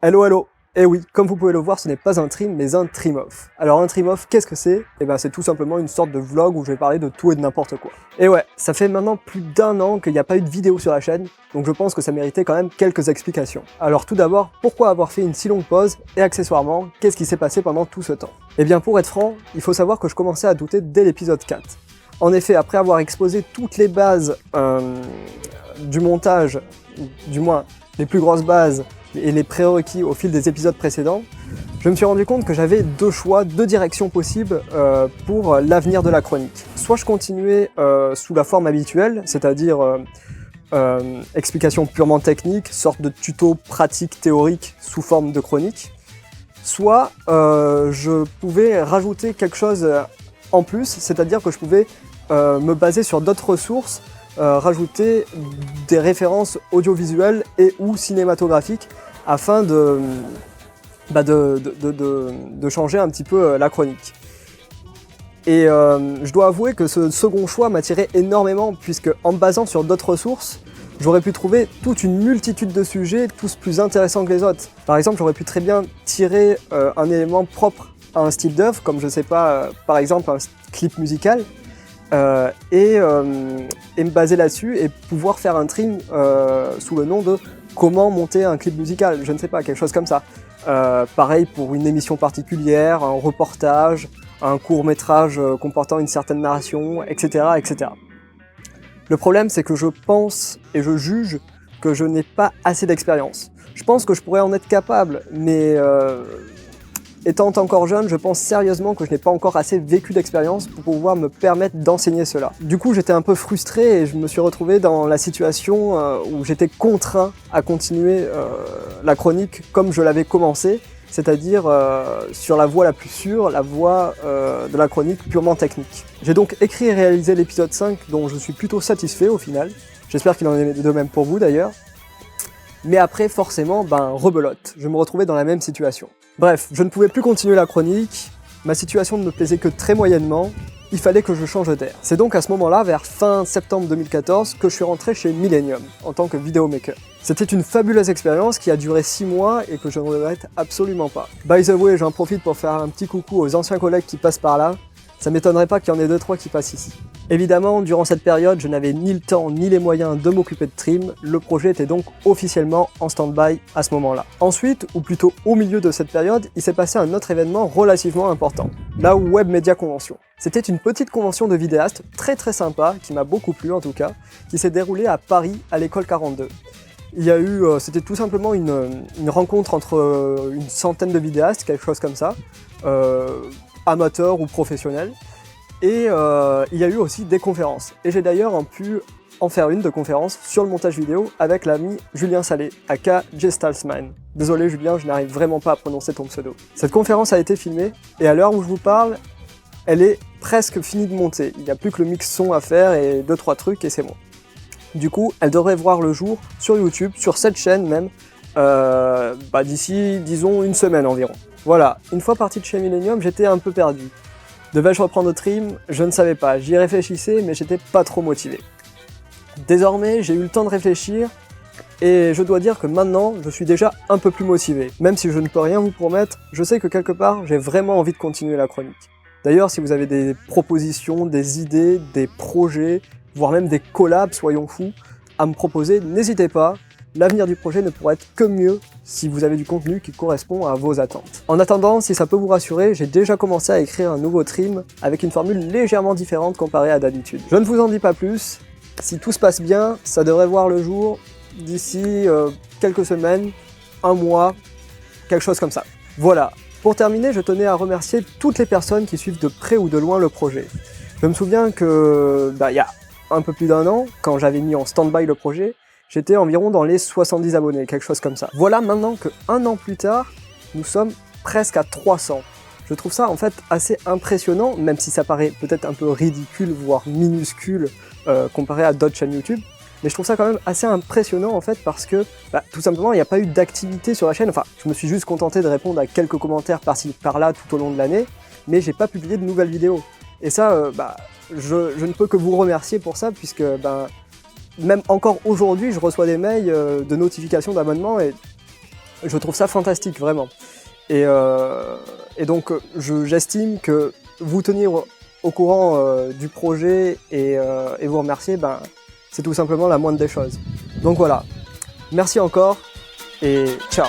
Hello hello. Eh oui, comme vous pouvez le voir, ce n'est pas un trim, mais un trim-off. Alors un trim-off, qu'est-ce que c'est? Eh ben c'est tout simplement une sorte de vlog où je vais parler de tout et de n'importe quoi. Et ouais, ça fait maintenant plus d'1 an qu'il n'y a pas eu de vidéo sur la chaîne, donc je pense que ça méritait quand même quelques explications. Alors tout d'abord, pourquoi avoir fait une si longue pause? Et accessoirement, qu'est-ce qui s'est passé pendant tout ce temps? Eh bien pour être franc, il faut savoir que je commençais à douter dès l'épisode 4. En effet, après avoir exposé toutes les bases du montage, du moins les plus grosses bases, et les prérequis au fil des épisodes précédents, je me suis rendu compte que j'avais deux choix, deux directions possibles pour l'avenir de la chronique. Soit je continuais sous la forme habituelle, c'est-à-dire explication purement technique, sorte de tuto pratique théorique sous forme de chronique, soit je pouvais rajouter quelque chose en plus, c'est-à-dire que je pouvais me baser sur d'autres ressources, rajouter des références audiovisuelles et ou cinématographiques afin de changer un petit peu la chronique. Et je dois avouer que ce second choix m'attirait énormément puisque en me basant sur d'autres ressources, j'aurais pu trouver toute une multitude de sujets, tous plus intéressants que les autres. Par exemple, j'aurais pu très bien tirer un élément propre à un style d'œuvre, comme je sais pas, par exemple un clip musical, et me baser là-dessus et pouvoir faire un trim sous le nom de comment monter un clip musical, je ne sais pas, quelque chose comme ça. Pareil pour une émission particulière, un reportage, un court-métrage comportant une certaine narration, etc., etc. Le problème, c'est que je pense et je juge que je n'ai pas assez d'expérience. Je pense que je pourrais en être capable, mais étant encore jeune, je pense sérieusement que je n'ai pas encore assez vécu d'expérience pour pouvoir me permettre d'enseigner cela. Du coup, j'étais un peu frustré et je me suis retrouvé dans la situation où j'étais contraint à continuer la chronique comme je l'avais commencé, c'est-à-dire sur la voie la plus sûre, la voie de la chronique purement technique. J'ai donc écrit et réalisé l'épisode 5 dont je suis plutôt satisfait au final. J'espère qu'il en est de même pour vous d'ailleurs. Mais après, forcément, rebelote. Je me retrouvais dans la même situation. Bref, je ne pouvais plus continuer la chronique, ma situation ne me plaisait que très moyennement, il fallait que je change d'air. C'est donc à ce moment-là, vers fin septembre 2014, que je suis rentré chez Millennium, en tant que vidéomaker. C'était une fabuleuse expérience qui a duré 6 mois et que je ne regrette absolument pas. By the way, j'en profite pour faire un petit coucou aux anciens collègues qui passent par là, ça m'étonnerait pas qu'il y en ait 2-3 qui passent ici. Évidemment, durant cette période, je n'avais ni le temps ni les moyens de m'occuper de trim, le projet était donc officiellement en stand-by à ce moment-là. Ensuite, ou plutôt au milieu de cette période, il s'est passé un autre événement relativement important, la Web Media Convention. C'était une petite convention de vidéastes très sympa, qui m'a beaucoup plu en tout cas, qui s'est déroulée à Paris, à l'école 42. Il y a eu, c'était tout simplement une rencontre entre une centaine de vidéastes, quelque chose comme ça, amateurs ou professionnels. Et il y a eu aussi des conférences. Et j'ai d'ailleurs pu en faire une de conférence sur le montage vidéo avec l'ami Julien Salé, aka Gestalsman. Désolé Julien, je n'arrive vraiment pas à prononcer ton pseudo. Cette conférence a été filmée, et à l'heure où je vous parle, elle est presque finie de monter. Il n'y a plus que le mix son à faire et 2-3 trucs et c'est bon. Du coup, elle devrait voir le jour sur YouTube, sur cette chaîne même, d'ici, disons, une semaine environ. Voilà, une fois parti de chez Millennium, j'étais un peu perdu. Devais-je reprendre le trim? Je ne savais pas, j'y réfléchissais mais j'étais pas trop motivé. Désormais, j'ai eu le temps de réfléchir et je dois dire que maintenant, je suis déjà un peu plus motivé. Même si je ne peux rien vous promettre, je sais que quelque part, j'ai vraiment envie de continuer la chronique. D'ailleurs, si vous avez des propositions, des idées, des projets, voire même des collabs, soyons fous, à me proposer, n'hésitez pas. L'avenir du projet ne pourrait être que mieux si vous avez du contenu qui correspond à vos attentes. En attendant, si ça peut vous rassurer, j'ai déjà commencé à écrire un nouveau trim avec une formule légèrement différente comparée à d'habitude. Je ne vous en dis pas plus, si tout se passe bien, ça devrait voir le jour d'ici quelques semaines, un mois, quelque chose comme ça. Voilà. Pour terminer, je tenais à remercier toutes les personnes qui suivent de près ou de loin le projet. Je me souviens que, il y a un peu plus d'1 an, quand j'avais mis en stand-by le projet, j'étais environ dans les 70 abonnés, quelque chose comme ça. Voilà maintenant que 1 an plus tard, nous sommes presque à 300. Je trouve ça en fait assez impressionnant, même si ça paraît peut-être un peu ridicule, voire minuscule, comparé à d'autres chaînes YouTube. Mais je trouve ça quand même assez impressionnant en fait parce que, tout simplement, il n'y a pas eu d'activité sur la chaîne. Enfin, je me suis juste contenté de répondre à quelques commentaires par-ci par-là tout au long de l'année, mais j'ai pas publié de nouvelles vidéos. Et ça, je ne peux que vous remercier pour ça, puisque même encore aujourd'hui, je reçois des mails de notifications d'abonnement et Je trouve ça fantastique, vraiment. Et donc, j'estime que vous tenir au courant du projet et vous remercier, ben, c'est tout simplement la moindre des choses. Donc voilà, merci encore et ciao!